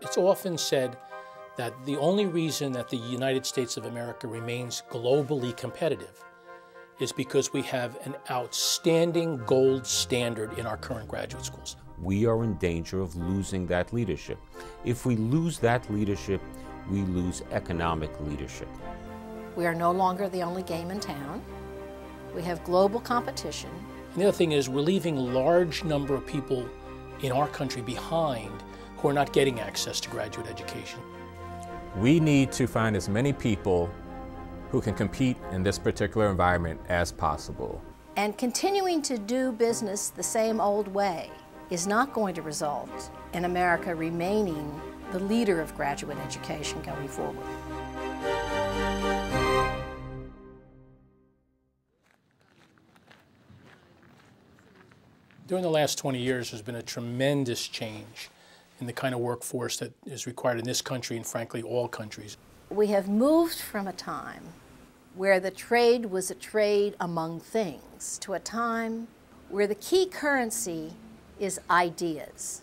It's often said that the only reason that the United States of America remains globally competitive is because we have an outstanding gold standard in our current graduate schools. We are in danger of losing that leadership. If we lose that leadership, we lose economic leadership. We are no longer the only game in town. We have global competition. And the other thing is we're leaving a large number of people in our country behind who are not getting access to graduate education. We need to find as many people who can compete in this particular environment as possible. And continuing to do business the same old way is not going to result in America remaining the leader of graduate education going forward. During the last 20 years, there's been a tremendous change in the kind of workforce that is required in this country and, frankly, all countries. We have moved from a time where the trade was a trade among things to a time where the key currency is ideas.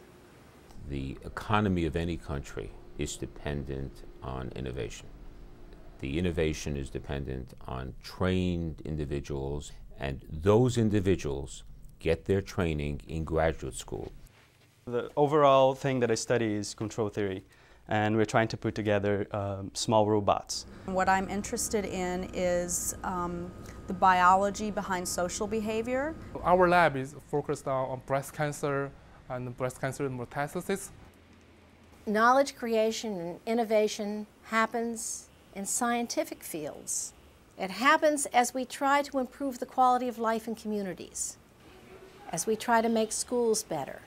The economy of any country is dependent on innovation. The innovation is dependent on trained individuals, and those individuals get their training in graduate school. The overall thing that I study is control theory, and we're trying to put together small robots. What I'm interested in is the biology behind social behavior. Our lab is focused on breast cancer and breast cancer metastasis. Knowledge creation and innovation happens in scientific fields. It happens as we try to improve the quality of life in communities, as we try to make schools better.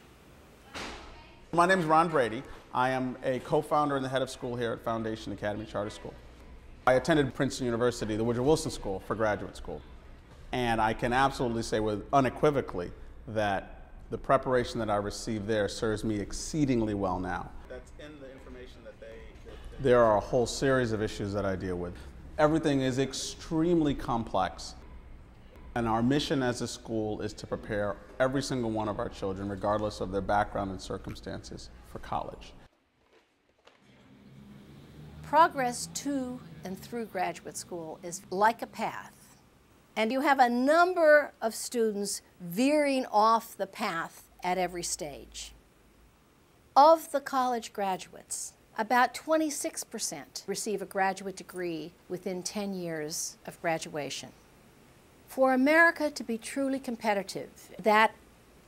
My name is Ron Brady. I am a co-founder and the head of school here at Foundation Academy Charter School. I attended Princeton University, the Woodrow Wilson School, for graduate school. And I can absolutely say unequivocally that the preparation that I received there serves me exceedingly well now. That's in the information that There are a whole series of issues that I deal with. Everything is extremely complex. And our mission as a school is to prepare every single one of our children, regardless of their background and circumstances, for college. Progress to and through graduate school is like a path. And you have a number of students veering off the path at every stage. Of the college graduates, about 26% receive a graduate degree within 10 years of graduation. For America to be truly competitive, that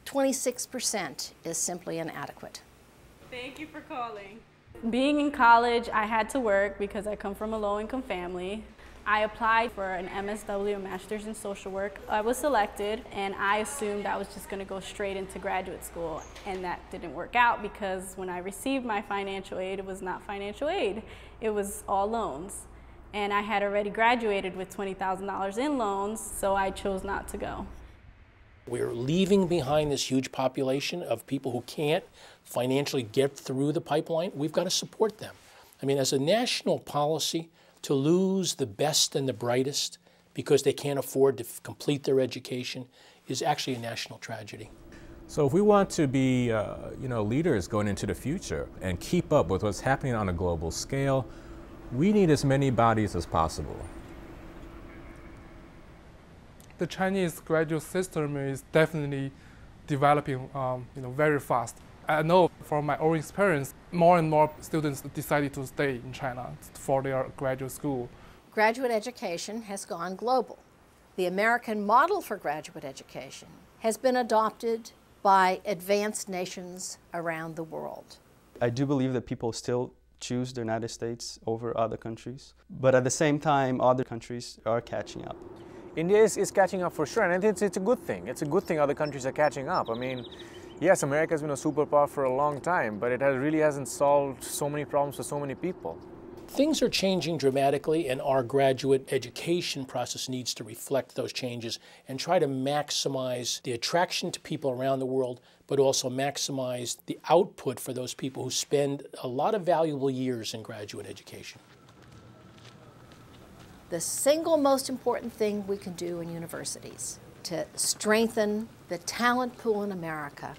26% is simply inadequate. Thank you for calling. Being in college, I had to work because I come from a low-income family. I applied for an MSW, a Master's in Social Work. I was selected, and I assumed I was just going to go straight into graduate school, and that didn't work out because when I received my financial aid, it was not financial aid. It was all loans. And I had already graduated with $20,000 in loans, so I chose not to go. We're leaving behind this huge population of people who can't financially get through the pipeline. We've got to support them. I mean, as a national policy, to lose the best and the brightest because they can't afford to complete their education is actually a national tragedy. So if we want to be leaders going into the future and keep up with what's happening on a global scale, we need as many bodies as possible. The Chinese graduate system is definitely developing very fast. I know from my own experience, more and more students decided to stay in China for their graduate school. Graduate education has gone global. The American model for graduate education has been adopted by advanced nations around the world. I do believe that people still choose the United States over other countries, but at the same time, other countries are catching up. India is catching up for sure, and I think it's a good thing. It's a good thing other countries are catching up. I mean, yes, America has been a superpower for a long time, but it really hasn't solved so many problems for so many people. Things are changing dramatically, and our graduate education process needs to reflect those changes and try to maximize the attraction to people around the world, but also maximize the output for those people who spend a lot of valuable years in graduate education. The single most important thing we can do in universities to strengthen the talent pool in America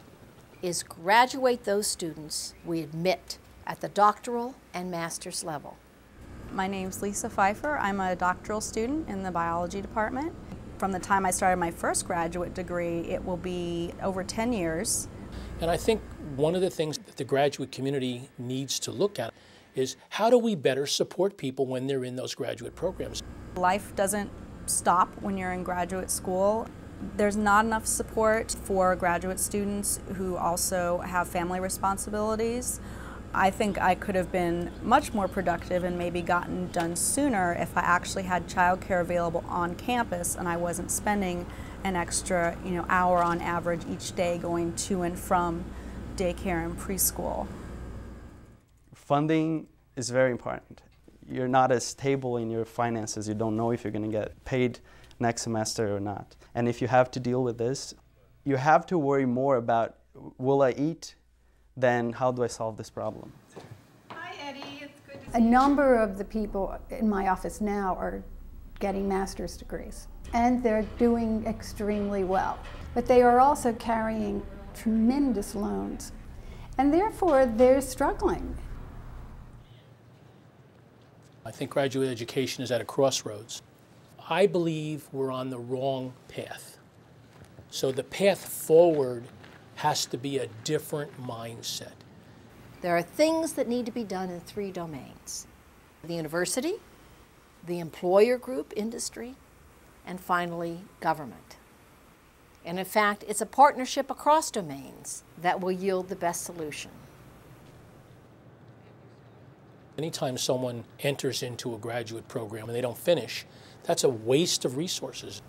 is graduate those students we admit at the doctoral and master's level. My name's Lisa Pfeiffer. I'm a doctoral student in the biology department. From the time I started my first graduate degree, it will be over 10 years. And I think one of the things that the graduate community needs to look at is how do we better support people when they're in those graduate programs? Life doesn't stop when you're in graduate school. There's not enough support for graduate students who also have family responsibilities. I think I could have been much more productive and maybe gotten done sooner if I actually had childcare available on campus and I wasn't spending an extra, hour on average each day going to and from daycare and preschool. Funding is very important. You're not as stable in your finances. You don't know if you're going to get paid next semester or not. And if you have to deal with this, you have to worry more about, will I eat, than how do I solve this problem. Hi, Eddie. It's good to see you. A number of the people in my office now are getting master's degrees, and they're doing extremely well. But they are also carrying tremendous loans, and therefore they're struggling. I think graduate education is at a crossroads. I believe we're on the wrong path. So the path forward has to be a different mindset. There are things that need to be done in 3 domains: the university, the employer group industry, and finally, government. And in fact, it's a partnership across domains that will yield the best solution. Anytime someone enters into a graduate program and they don't finish, that's a waste of resources.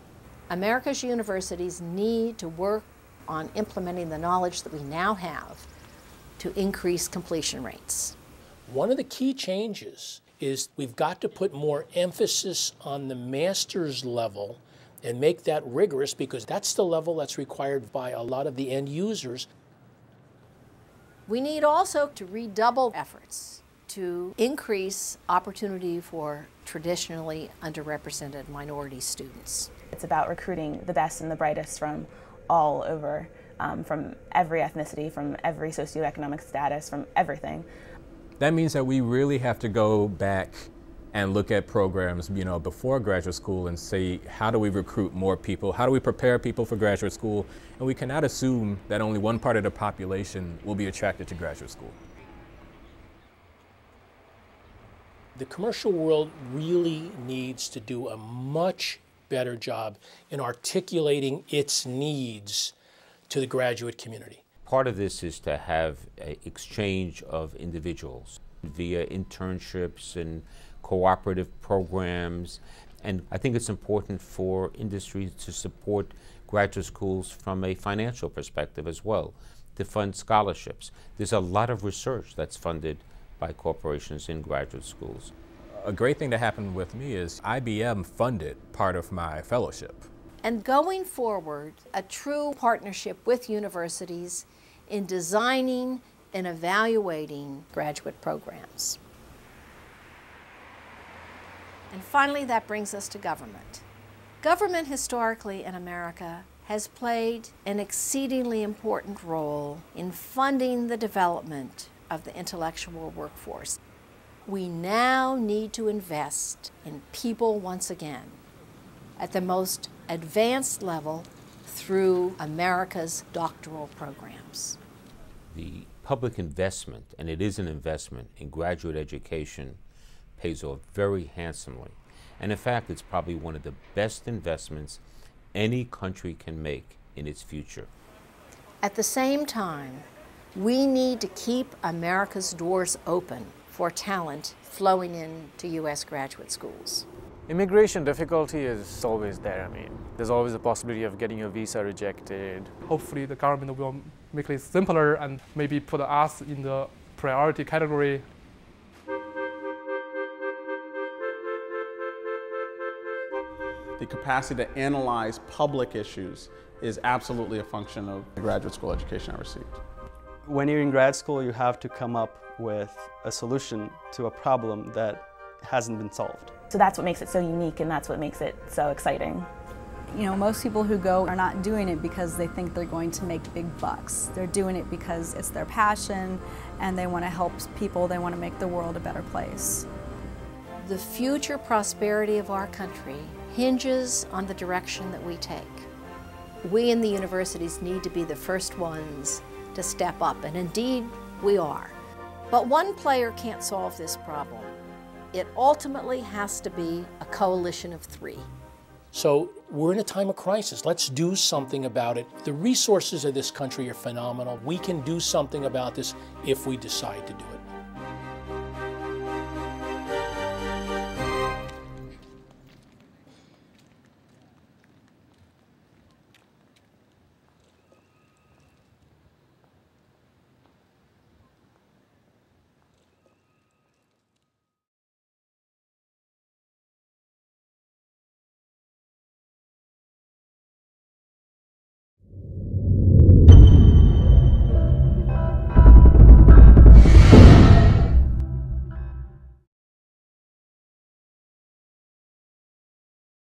America's universities need to work on implementing the knowledge that we now have to increase completion rates. One of the key changes is we've got to put more emphasis on the master's level and make that rigorous, because that's the level that's required by a lot of the end users. We need also to redouble efforts to increase opportunity for traditionally underrepresented minority students. It's about recruiting the best and the brightest from all over, from every ethnicity, from every socioeconomic status, from everything. That means that we really have to go back and look at programs, before graduate school and say, how do we recruit more people? How do we prepare people for graduate school? And we cannot assume that only one part of the population will be attracted to graduate school. The commercial world really needs to do a much better job in articulating its needs to the graduate community. Part of this is to have an exchange of individuals via internships and cooperative programs. And I think it's important for industry to support graduate schools from a financial perspective as well, to fund scholarships. There's a lot of research that's funded by corporations in graduate schools. A great thing that happened with me is IBM funded part of my fellowship. And going forward, a true partnership with universities in designing and evaluating graduate programs. And finally, that brings us to government. Government historically in America has played an exceedingly important role in funding the development of the intellectual workforce. We now need to invest in people once again at the most advanced level through America's doctoral programs. The public investment, and it is an investment, in graduate education pays off very handsomely. And in fact, it's probably one of the best investments any country can make in its future. At the same time, we need to keep America's doors open for talent flowing into U.S. graduate schools. Immigration difficulty is always there. There's always the possibility of getting your visa rejected. Hopefully the government will make it simpler and maybe put us in the priority category. The capacity to analyze public issues is absolutely a function of the graduate school education I received. When you're in grad school, you have to come up with a solution to a problem that hasn't been solved. So that's what makes it so unique, and that's what makes it so exciting. You know, most people who go are not doing it because they think they're going to make big bucks. They're doing it because it's their passion and they want to help people, they want to make the world a better place. The future prosperity of our country hinges on the direction that we take. We in the universities need to be the first ones to step up, and indeed we are. But one player can't solve this problem. It ultimately has to be a coalition of three. So we're in a time of crisis. Let's do something about it. The resources of this country are phenomenal. We can do something about this if we decide to do it.